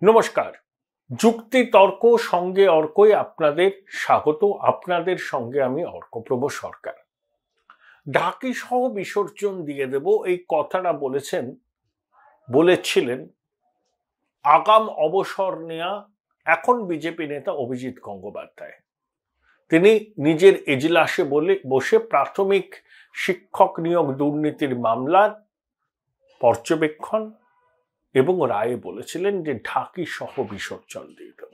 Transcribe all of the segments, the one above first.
নমস্কার। যুক্তি তর্ক সঙ্গে অর্কই আপনাদের স্বাগত। আপনাদের সঙ্গে আমি অর্কপ্রভ সরকার। ঢাকি সহ বিসর্জন দিয়ে দেব, এই কথাটা বলেছিলেন আগাম অবসর নেয়া এখন বিজেপি নেতা অভিজিৎ গঙ্গোপাধ্যায়। তিনি নিজের এজলাসে বসে প্রাথমিক শিক্ষক নিয়োগ দুর্নীতির মামলার পর্যবেক্ষণ এবং রায়ে বলেছিলেন যে ঢাকি সহ বিসর্জন দিয়ে দেব।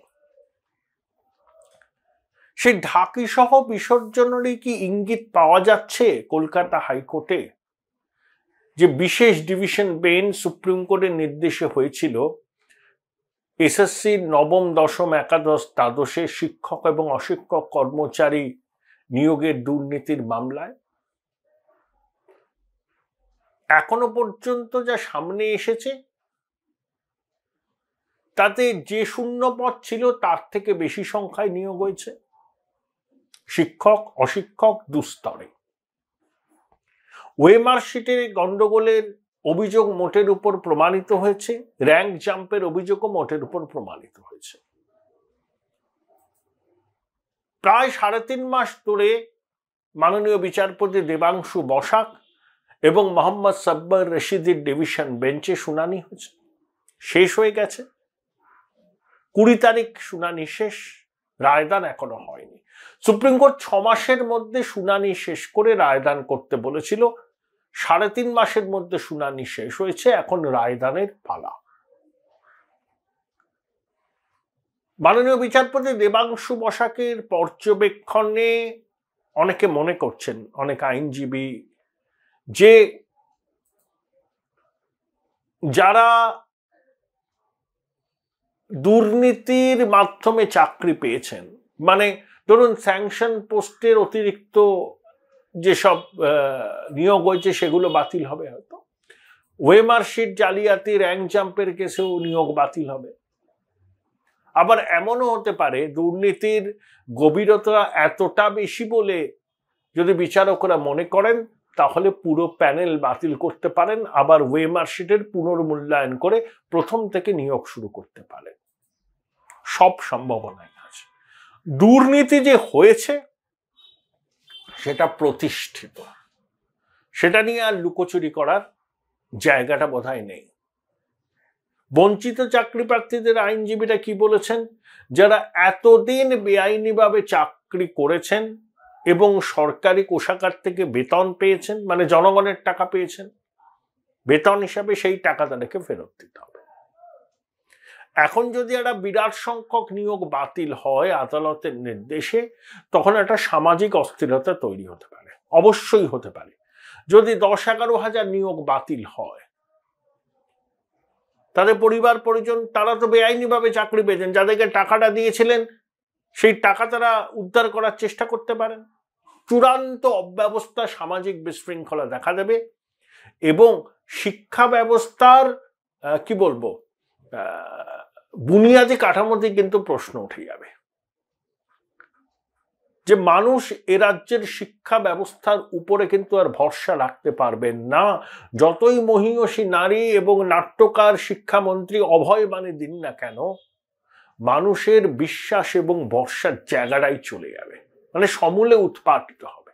সেই ঢাকি সহ বিসর্জনেরই কি ইঙ্গিত পাওয়া যাচ্ছে কলকাতা হাইকোর্টে? যে বিশেষ ডিভিশন বেঞ্চ সুপ্রিম কোর্টের নির্দেশে হয়েছিল এসএসসি নবম, দশম, একাদশ, দ্বাদশে শিক্ষক এবং অশিক্ষক কর্মচারী নিয়োগের দুর্নীতির মামলায় এখনো পর্যন্ত যা সামনে এসেছে তাতে যে শূন্য পদ ছিল তার থেকে বেশি সংখ্যায় নিয়োগ হয়েছে শিক্ষক অশিক্ষক দুস্তরে। ওয়েমার্কশিটের গন্ডগোলের অভিযোগ মোটের উপর প্রমাণিত হয়েছে, র্যাঙ্ক জাম্পের অভিযোগও মোটের উপর প্রমাণিত হয়েছে। প্রায় 3.5 মাস ধরে মাননীয় বিচারপতি দেবাংশু বসাক এবং মোহাম্মদ সাব্বার রশিদের ডিভিশন বেঞ্চে শুনানি হয়েছে, শেষ হয়ে গেছে। 20 তারিখ শুনানি শেষ, রায়দান এখনো হয়নি। সুপ্রিম কোর্ট 6 মাসের মধ্যে শুনানি শেষ করে রায়দান করতে বলেছিল। 3.5 মাসের মধ্যে শুনানি শেষ হয়েছে, এখন রায়দানের পালা। মাননীয় বিচারপতি দেবাংশু বসাকের পর্যবেক্ষণে অনেকে মনে করছেন, অনেক আইনজীবী, যে যারা দুর্নীতির মাধ্যমে চাকরি পেয়েছেন, মানে ধরুন স্যাংশন পোস্টের অতিরিক্ত যেসব নিয়োগ হয়েছে সেগুলো বাতিল হবে, হয়তো ওয়েমার্কশিট জালিয়াতি, র্যাঙ্ক জাম্পের কেসেও নিয়োগ বাতিল হবে। আবার এমনও হতে পারে দুর্নীতির গভীরতা এতটা বেশি বলে যদি বিচারকরা মনে করেন তাহলে পুরো প্যানেল বাতিল করতে পারেন, আবার ওয়েমার্কশিটের পুনর্মূল্যায়ন করে প্রথম থেকে নিয়োগ শুরু করতে পারেন। সব সম্ভাবনাই আছে। দুর্নীতি যে হয়েছে সেটা প্রতিষ্ঠিত, সেটা নিয়ে আর লুকোচুরি করার জায়গাটা বোধহয় নেই। বঞ্চিত চাকরি প্রার্থীদের আইনজীবীরা কি বলেছেন? যারা এতদিন বেআইনিভাবে চাকরি করেছেন এবং সরকারি কোষাগার থেকে বেতন পেয়েছেন, মানে জনগণের টাকা পেয়েছেন বেতন হিসাবে, সেই টাকা তাদেরকে ফেরত দিতে হবে। এখন যদি একটা বিরাট সংখ্যক নিয়োগ বাতিল হয় আদালতের নির্দেশে, তখন একটা সামাজিক অস্থিরতা তৈরি হতে পারে, অবশ্যই হতে পারে। যদি 10-11 হাজার নিয়োগ বাতিল হয়, তাদের পরিবার পরিজন, তারা তো বেআইনিভাবে চাকরি পেয়েছেন, যাদেরকে টাকাটা দিয়েছিলেন সেই টাকা তারা উদ্ধার করার চেষ্টা করতে পারেন। চূড়ান্ত অব্যবস্থা, সামাজিক বিশৃঙ্খলা দেখা দেবে এবং শিক্ষা ব্যবস্থার কি বলবো বুনিয়াদী কাঠামোতে কিন্তু প্রশ্ন উঠে যাবে যে মানুষ এ রাজ্যের শিক্ষা ব্যবস্থার উপরে কিন্তু আর ভরসা রাখতে পারবেন না। যতই মহিয়সী নারী এবং নাট্যকার শিক্ষামন্ত্রী অভয় বাণী দিন না কেন, মানুষের বিশ্বাস এবং ভরসার জায়গাটাই চলে যাবে, মানে সমূলে উৎপাটিত হবে।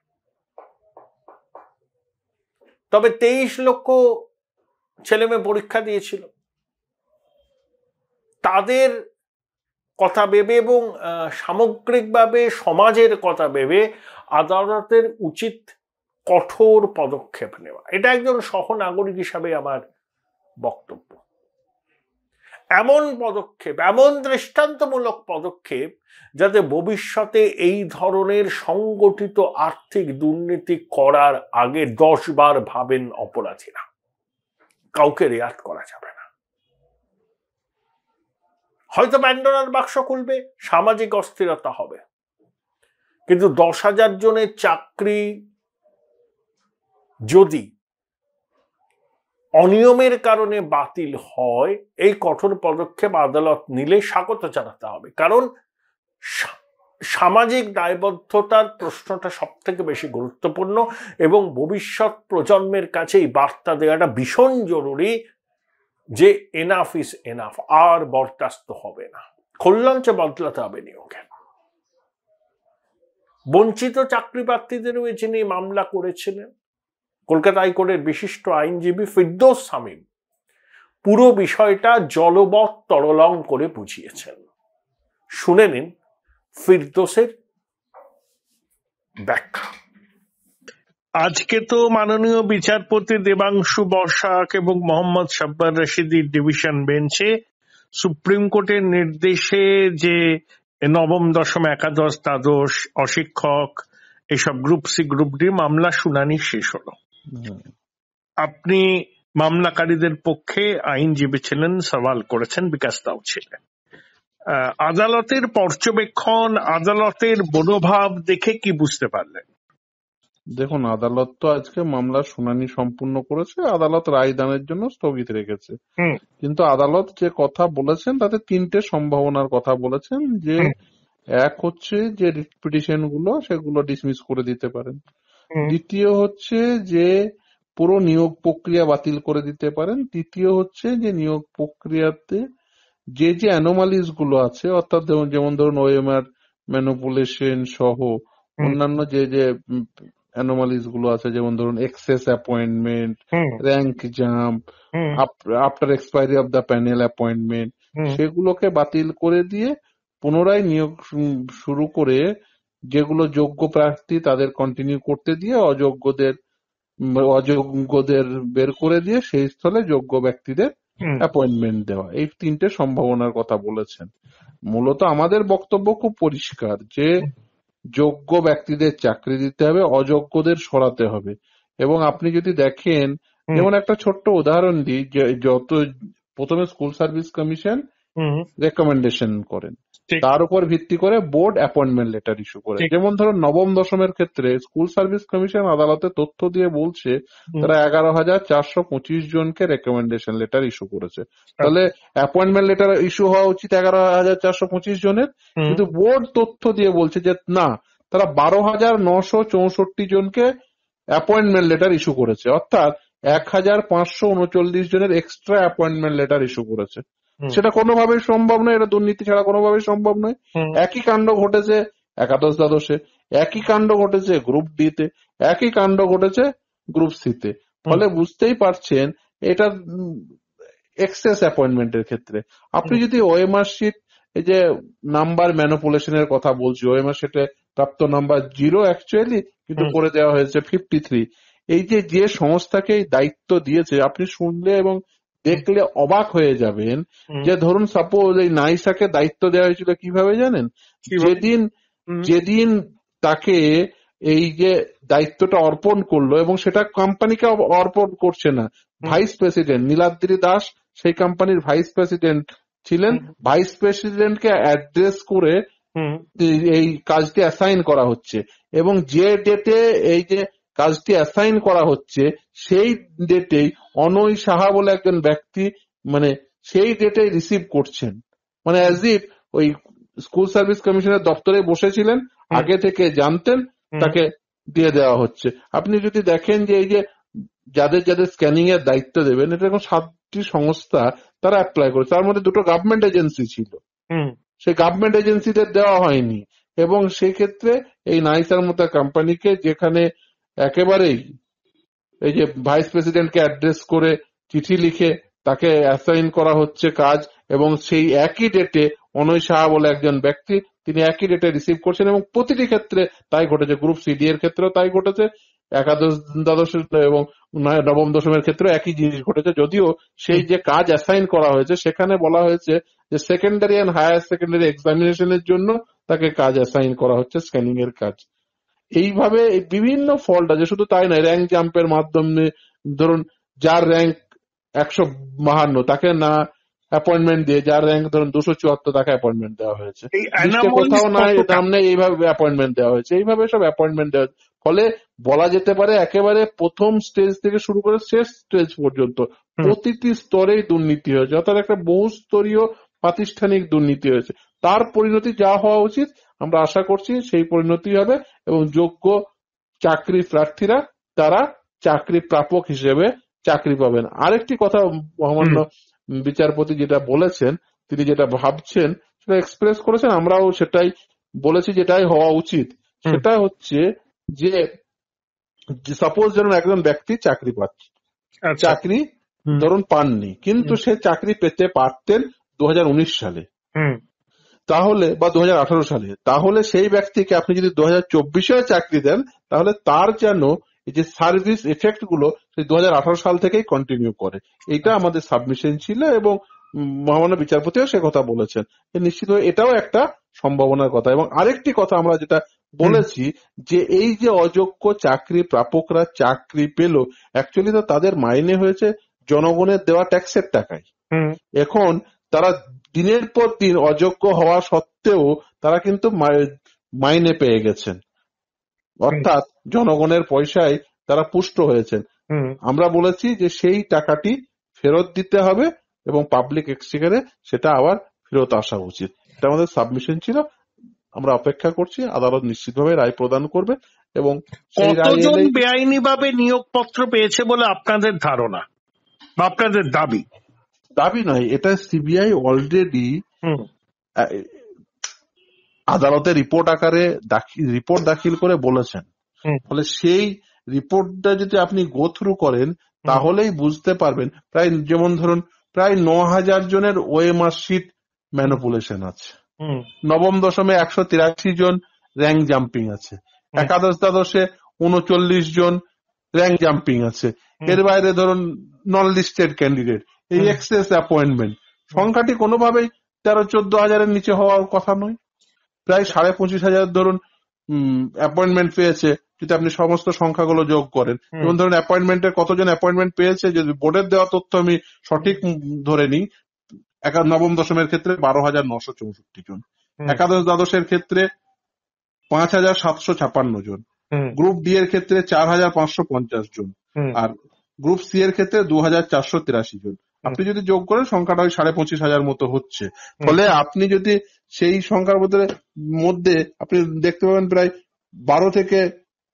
তবে 23 লক্ষ ছেলেমেয়ে পরীক্ষা দিয়েছিল, তাদের কথা ভেবে এবং সামগ্রিকভাবে সমাজের কথা ভেবে আদালতের উচিত কঠোর পদক্ষেপ নেওয়া। এটা একজন সহনাগরিক হিসাবে আমার বক্তব্য। এমন পদক্ষেপ, এমন দৃষ্টান্তমূলক পদক্ষেপ যাতে ভবিষ্যতে এই ধরনের সংগঠিত আর্থিক দুর্নীতি করার আগে 10 বার ভাবেন অপরাধীরা। কাউকে রেয়াত করা যাবে না। হয়তো প্যান্ডোরার বাক্স খুলবে, সামাজিক অস্থিরতা হবে, কিন্তু 10,000 জনের চাকরি যদি অনিয়মের কারণে বাতিল হয়, এই কঠোর পদক্ষেপ আদালত নিলে স্বাগত জানাতে হবে। কারণ সামাজিক দায়বদ্ধতার প্রশ্নটা সব থেকে বেশি গুরুত্বপূর্ণ এবং ভবিষ্যৎ প্রজন্মের কাছে এই বার্তা দেওয়াটা ভীষণ জরুরি যে এনাফ ইজ এনাফ, আর বরদাস্ত হবে না, কল্যাণকে বদলাতে হবে নিয়োগে। বঞ্চিত চাকরি প্রার্থীদেরও যিনি মামলা করেছিলেন, কলকাতা হাইকোর্টের বিশিষ্ট আইনজীবী ফিরদৌস শামীম পুরো বিষয়টা জলবৎ তরলং করে বুঝিয়েছেন। শুনে নিন ফিরদৌসের ব্যাখ্যা। আজকে তো মাননীয় বিচারপতি দেবাংশু বসাক এবং মোহাম্মদ সাব্বার রশিদির ডিভিশন বেঞ্চে সুপ্রিম কোর্টের নির্দেশে যে নবম, দশম, একাদশ, দ্বাদশ, অশিক্ষক, এসব গ্রুপ সি, গ্রুপ ডি মামলা শুনানি শেষ হলো। আপনি মামলাকারীদের পক্ষে আইনজীবী ছিলেন, সওয়াল করেছেন, বিকাশ দাও ছিলেন। আদালতের পর্যবেক্ষণ, আদালতের মনোভাব দেখে কি বুঝতে পারলেন? দেখুন, আদালত তো আজকে মামলার শুনানি সম্পূর্ণ করেছে, আদালত রায়দানের জন্য স্থগিত রেখেছে। কিন্তু আদালত যে কথা বলেছেন তাতে তিনটে সম্ভাবনার কথা বলেছেন। যে এক হচ্ছে যে রিট পিটিশন গুলো সেগুলো ডিসমিস করে দিতে পারেন। দ্বিতীয় হচ্ছে যে পুরো নিয়োগ প্রক্রিয়া বাতিল করে দিতে পারেন। তৃতীয় হচ্ছে যে নিয়োগ প্রক্রিয়াতে যে যে অ্যানোমালিস গুলো আছে, অর্থাৎ যেমন ধরুন ওএমআর ম্যানিপুলেশন সহ অন্যান্য যে যে অ্যানোমালিস গুলো আছে, যেমন ধরুন excess appointment, rank jump, after expiry of the panel appointment, সেগুলোকে বাতিল করে দিয়ে পুনরায় নিয়োগ শুরু করে যেগুলো যোগ্য প্রার্থী তাদের কন্টিনিউ করতে দিয়ে অযোগ্যদের বের করে দিয়ে সেই স্থলে যোগ্য ব্যক্তিদের অ্যাপয়েন্টমেন্ট দেওয়া, এই তিনটে সম্ভাবনার কথা বলেছেন। মূলত আমাদের বক্তব্য খুব পরিষ্কার যে যোগ্য ব্যক্তিদের চাকরি দিতে হবে, অযোগ্যদের সরাতে হবে। এবং আপনি যদি দেখেন, যেমন একটা ছোট্ট উদাহরণ দিই, যে যত প্রথমে স্কুল সার্ভিস কমিশন রেকমেন্ডেশন করেন, তার উপর ভিত্তি করে বোর্ড অ্যাপয়েন্টমেন্ট লেটার ইস্যু করে। যেমন ধরুন নবম দশমের ক্ষেত্রে স্কুল সার্ভিস কমিশন আদালতে তথ্য দিয়ে বলছে তারা 11,425 জনকে রেকমেন্ডেশন লেটার ইস্যু করেছে। তাহলে অ্যাপয়েন্টমেন্ট লেটার ইস্যু হওয়া উচিত 11,425 জনের, কিন্তু বোর্ড তথ্য দিয়ে বলছে যে না, তারা 12,964 জনকে অ্যাপয়েন্টমেন্ট লেটার ইস্যু করেছে, অর্থাৎ 1,539 জনের এক্সট্রা অ্যাপয়েন্টমেন্ট লেটার ইস্যু করেছে। সেটা কোনোভাবেই সম্ভব নয়, এটা দুর্নীতি ছাড়া কোনোভাবেই সম্ভব নয়। একই কাণ্ড ঘটেছে একাদশ দ্বাদশে, একই কাণ্ড ঘটেছে গ্রুপ ডি তে, একই কাণ্ড ঘটেছে গ্রুপ সি তে। ফলে বুঝতেই পারছেন এটা এক্সেস অ্যাপয়েন্টমেন্টের ক্ষেত্রে। আপনি যদি ওএমআর শিট, এই যে নাম্বার ম্যানিপুলেশনের কথা বলছি, ওএমআর শিটে প্রাপ্ত নাম্বার 0 অ্যাকচুয়ালি, কিন্তু করে দেওয়া হয়েছে 53। এই যে সংস্থাকে এই দায়িত্ব দিয়েছে, আপনি শুনলে এবং দেখলে অবাক হয়ে যাবেন। যে ধরুন সাপোজ এই নাইসাকে দায়িত্ব দেওয়া হয়েছিল কিভাবে জানেন? যেদিন তাকে এই যে দায়িত্বটা অর্পণ করলো, এবং সেটা কোম্পানিকে অর্পণ করছে না, ভাইস প্রেসিডেন্ট নীলাদ্রি দাস সেই কোম্পানির ভাইস প্রেসিডেন্ট ছিলেন, ভাইস প্রেসিডেন্টকে অ্যাড্রেস করে এই কাজটি অ্যাসাইন করা হচ্ছে, এবং যে ডেটে এই যে কাজটি অ্যাসাইন করা হচ্ছে সেই ডেটেই অনয় সাহা বলে একজন ব্যক্তি মানে সেই ডেটে রিসিভ করছেন, মানে অ্যাজ ইফ ওই স্কুল সার্ভিস কমিশনের দপ্তরে বসেছিলেন, আগে থেকে জানতেন, তাকে দিয়ে দেওয়া হচ্ছে। আপনি যদি দেখেন যে এই যে যাদের যাদের স্ক্যানিং এর দায়িত্ব দেবেন, এটা এখন 7টি সংস্থা তারা অ্যাপ্লাই করেছে, তার মধ্যে 2টো গভর্নমেন্ট এজেন্সি ছিল, সেই গভর্নমেন্ট এজেন্সিদের দেওয়া হয়নি। এবং সেই ক্ষেত্রে এই নাইসার মতো কোম্পানিকে, যেখানে একেবারেই এই যে ভাইস প্রেসিডেন্টকে অ্যাড্রেস করে চিঠি লিখে তাকে অ্যাসাইন করা হচ্ছে কাজ, এবং সেই একই ডেটে অনয় সাহা বলে একজন ব্যক্তি তিনি একই ডেটে রিসিভ করছেন, এবং প্রতিটি ক্ষেত্রে তাই ঘটেছে। গ্রুপ সিডি এর ক্ষেত্রেও তাই ঘটেছে, একাদশ দ্বাদশ এবং নবম দশমের ক্ষেত্রে একই জিনিস ঘটেছে। যদিও সেই যে কাজ অ্যাসাইন করা হয়েছে সেখানে বলা হয়েছে যে সেকেন্ডারি এন্ড হায়ার সেকেন্ডারি এক্সামিনেশনের জন্য তাকে কাজ অ্যাসাইন করা হচ্ছে, স্ক্যানিং এর কাজ। এইভাবে বিভিন্ন ফল্ট আছে। শুধু তাই নয়, র্যাঙ্ক জাম্পের মাধ্যমে ধরুন যার র্যাঙ্ক 152 তাকে না অ্যাপয়েন্টমেন্ট দিয়ে, যার র্যাঙ্ক ধরুন 274 তাকে অ্যাপয়েন্টমেন্ট দেওয়া হয়েছে, কোথাও নাই নাম নেই, এইভাবে অ্যাপয়েন্টমেন্ট দেওয়া হয়েছে, এইভাবে সব অ্যাপয়েন্টমেন্ট দেওয়া হয়েছে। ফলে বলা যেতে পারে একেবারে প্রথম স্টেজ থেকে শুরু করে শেষ স্টেজ পর্যন্ত প্রতিটি স্তরেই দুর্নীতি হয়েছে, অর্থাৎ একটা বহুস্তরীয় প্রাতিষ্ঠানিক দুর্নীতি হয়েছে। তার পরিণতি যা হওয়া উচিত আমরা আশা করছি সেই পরিণতি হবে, এবং যোগ্য চাকরি প্রার্থীরা তারা চাকরি প্রাপক হিসেবে চাকরি পাবেন। আরেকটি কথা মহামান্য বিচারপতি যেটা বলেছেন, তিনি যেটা ভাবছেন সেটা এক্সপ্রেস করেছেন, আমরাও সেটাই বলেছি যেটাই হওয়া উচিত। সেটা হচ্ছে যে সাপোজ ধরুন একজন ব্যক্তি চাকরি পাচ্ছে, চাকরি ধরুন পাননি, কিন্তু সে চাকরি পেতে পারতেন 2019 সালে তাহলে, বা 2018 সালে, তাহলে সেই ব্যক্তিকে আপনি যদি 2024 চাকরি দেন, তাহলে তার যেন এই যে সার্ভিস এফেক্ট গুলো সেই 2018 সাল থেকেই কন্টিনিউ করে। এটা আমাদের সাবমিশন ছিল এবং মহামান্য বিচারপতিও সে কথা বলেছেন। নিশ্চিতভাবে এটাও একটা সম্ভাবনার কথা। এবং আরেকটি কথা আমরা যেটা বলেছি যে এই যে অযোগ্য চাকরি প্রাপকরা চাকরি পেল, অ্যাকচুয়ালি তো তাদের মাইনে হয়েছে জনগণের দেওয়া ট্যাক্সের টাকায়। এখন তারা দিনের পর দিন অযোগ্য হওয়া সত্ত্বেও তারা কিন্তু মাইনে পেয়ে গেছেন, অর্থাৎ জনগণের পয়সায় তারা পুষ্ট হয়েছেন। আমরা বলেছি যে সেই টাকাটি ফেরত দিতে হবে এবং পাবলিক এক্সচেকারে সেটা আবার ফেরত আসা উচিত। এটা আমাদের সাবমিশন ছিল। আমরা অপেক্ষা করছি, আদালত নিশ্চিতভাবে রায় প্রদান করবে। এবং কতজন বেআইনি ভাবে নিয়োগপত্র পেয়েছে বলে আপনাদের ধারণা বা আপনাদের দাবি? দাবি নয়, এটা সিবিআই অলরেডি আদালতে রিপোর্ট আকারে রিপোর্ট দাখিল করে বলেছেন। ফলে সেই রিপোর্টটা যদি আপনি গো থ্রু করেন তাহলেই বুঝতে পারবেন। প্রায় যেমন ধরুন প্রায় 9,000 জনের ওএমআর শিট ম্যানিপুলেশন আছে, নবম দশমে 183 জন র্যাঙ্ক জাম্পিং আছে, একাদশ দ্বাদশে 39 জন র্যাঙ্ক জাম্পিং আছে। এর বাইরে ধরুন নন লিস্টেড ক্যান্ডিডেট, এই এক্সেস অ্যাপয়েন্টমেন্ট সংখ্যাটি কোনোভাবেই 13-14 হাজারের নিচে হওয়ার কথা নয়। প্রায় 25,500 ধরুন অ্যাপয়েন্টমেন্ট পেয়েছে যদি আপনি সমস্ত সংখ্যাগুলো যোগ করেন। যেমন ধরুন অ্যাপয়েন্টমেন্টের কতজন অ্যাপয়েন্টমেন্ট পেয়েছে, যদি বোর্ডের দেওয়া তথ্য আমি সঠিক ধরে নিই, নবম দশমের ক্ষেত্রে 12,964 জন, একাদশ দ্বাদশের ক্ষেত্রে 5,756 জন, গ্রুপ ডি এর ক্ষেত্রে 4,550 জন, আর গ্রুপ সি এর ক্ষেত্রে 2,483 জন। আপনি যদি যোগ করেন সংখ্যাটা ওই 25,500 মতো হচ্ছে। ফলে আপনি যদি সেই সংখ্যার মধ্যে আপনি দেখতে পাবেন প্রায় 12 থেকে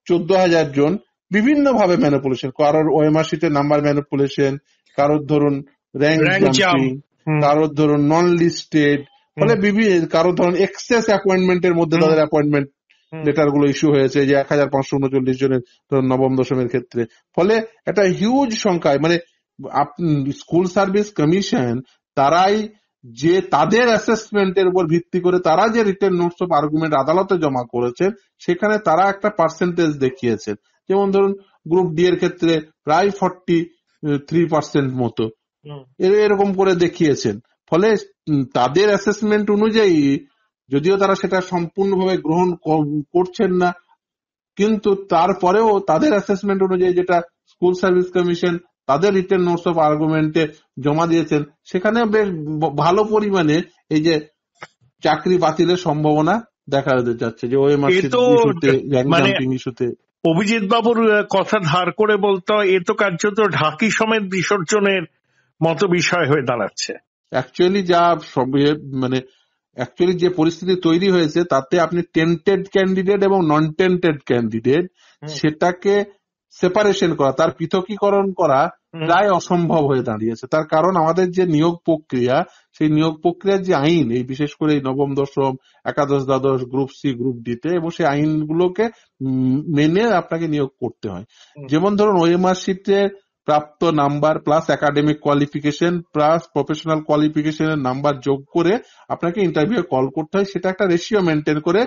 14,000 জন বিভিন্ন ভাবে ম্যানিপুলেশন, কারোর ওএমআর শিটের নাম্বার ম্যানিপুলেশন, কারোর ধরুন র্যাঙ্ক জাম্পিং, কারোর ধরুন নন লিস্টেড, ফলে কারোর ধরুন এক্সেস অ্যাপয়েন্টমেন্টের মধ্যে তাদের অ্যাপয়েন্টমেন্ট লেটার গুলো ইস্যু হয়েছে যে 1,539 জনের নবম দশমের ক্ষেত্রে। ফলে একটা হিউজ সংখ্যায় মানে স্কুল সার্ভিস কমিশন তারাই যে তাদের অ্যাসেসমেন্টের উপর ভিত্তি করে তারা যে রিটেন নোটস অফ আর্গুমেন্ট আদালতে জমা করেছেন সেখানে তারা একটা পার্সেন্টেজ দেখিয়েছেন। যেমন ধরুন গ্রুপ ডি এর ক্ষেত্রে প্রায় 43% মতো এরকম করে দেখিয়েছেন। ফলে তাদের অ্যাসেসমেন্ট অনুযায়ী, যদিও তারা সেটা সম্পূর্ণভাবে গ্রহণ করছেন না, কিন্তু তারপরেও তাদের অ্যাসেসমেন্ট অনুযায়ী যেটা স্কুল সার্ভিস কমিশন তাদের রিটেন নোটস অফ আর্গুমেন্টে জমা দিয়েছেন, সেখানে বেশ ভালো পরিমাণে এই যে চাকরি বাতিলের সম্ভাবনা দেখা যাচ্ছে যে ওএমআর ইস্যুতে, র্যাঙ্ক জাম্পিং ইস্যুতে। অভিজিৎ বাবুর কথা ধার করে বলতে হয়, এ তো কার্যত ঢাকি সমেত বিসর্জনের মতো বিষয় হয়ে দাঁড়াচ্ছে। অ্যাকচুয়ালি অ্যাকচুয়ালি যে পরিস্থিতি তৈরি হয়েছে তাতে আপনি টেন্টেড ক্যান্ডিডেট এবং নন টেন্টেড ক্যান্ডিডেট সেটাকে সেপারেশন করা, তার পৃথকীকরণ করা প্রায় অসম্ভব হয়ে দাঁড়িয়েছে। তার কারণ আমাদের যে নিয়োগ প্রক্রিয়া, সেই নিয়োগ প্রক্রিয়ার যে আইন, এই বিশেষ করে এই নবম দশম, একাদশ দ্বাদশ, গ্রুপ সি, গ্রুপ ডিতে, এবং সেই আইনগুলোকে মেনে আপনাকে নিয়োগ করতে হয়। যেমন ধরুন ওএমআর শিটের প্রাপ্ত number plus academic qualification plus professional কোয়ালিফিকেশনের নাম্বার যোগ করে আপনাকে ইন্টারভিউ কল করতে হয়। সেটা একটা রেশিও মেনটেন করে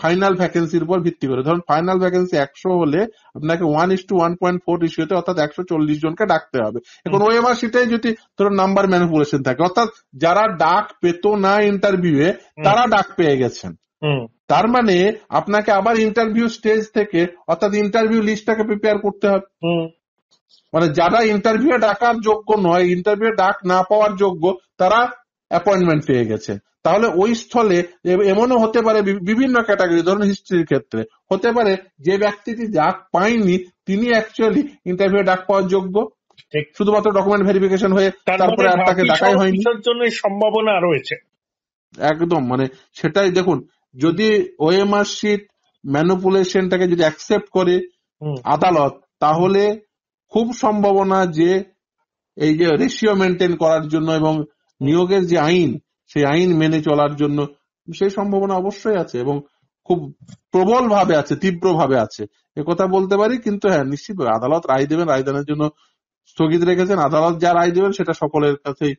ফাইনাল ভ্যাকেন্সির উপর ভিত্তি করে। ধরুন ফাইনাল ভ্যাকেন্সি 100 হলে আপনাকে 1:1.4 রেশিওতে অর্থাৎ 140 জনকে ডাকতে হবে। এখন ওএমআর শিটে যদি ধরুন নাম্বার ম্যানিপুলেশন থাকে, অর্থাৎ যারা ডাক পেত না ইন্টারভিউয়ে তারা ডাক পেয়ে গেছেন, তার মানে আপনাকে আবার ইন্টারভিউ স্টেজ থেকে অর্থাৎ ইন্টারভিউ লিস্টটাকে প্রিপেয়ার করতে হবে। মানে যারা ইন্টারভিউ ডাকার যোগ্য নয়, ইন্টারভিউ ডাক না পাওয়ার যোগ্য, তারা অ্যাপয়েন্টমেন্ট পেয়ে গেছে। তাহলে ওই স্থলে এমনও হতে পারে বিভিন্ন ক্যাটাগরি, ধরুন হিস্ট্রির ক্ষেত্রে হতে পারে যে ব্যক্তিটি ডাক পায়নি তিনি অ্যাকচুয়ালি ইন্টারভিউ ডাক পাওয়ার যোগ্য, শুধুমাত্র ডকুমেন্ট ভেরিফিকেশন হয়ে তারপরে আর তাকে ডাকাই হয়নি। সম্ভাবনা রয়েছে একদম, মানে সেটাই দেখুন, যদি ওএমআর শিট ম্যানিপুলেশনটাকে যদি অ্যাকসেপ্ট করে আদালত, তাহলে খুব সম্ভাবনা যে এই যে রেশিও মেনটেন করার জন্য এবং নিয়োগের যে আইন, সেই আইন মেনে চলার জন্য সেই সম্ভাবনা অবশ্যই আছে এবং খুব প্রবল ভাবে আছে, তীব্র ভাবে আছে, একথা বলতে পারি। কিন্তু হ্যাঁ, নিশ্চিতভাবে আদালত রায় দেবেন, রায়দানের জন্য স্থগিত রেখেছেন। আদালত যা রায় দেবেন সেটা সকলের কাছেই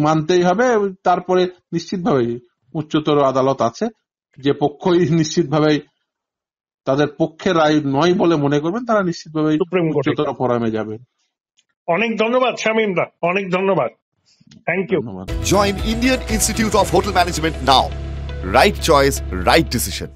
মানতেই হবে। তারপরে নিশ্চিতভাবে উচ্চতর আদালত আছে, যে পক্ষই নিশ্চিতভাবে তাদের পক্ষে রায় নয় বলে মনে করবেন, তারা নিশ্চিতভাবে উচ্চতর ফোরামে যাবেন। অনেক ধন্যবাদ শামীমদা, অনেক ধন্যবাদ, thank you. Join Indian Institute of Hotel Management now. Right choice, right decision.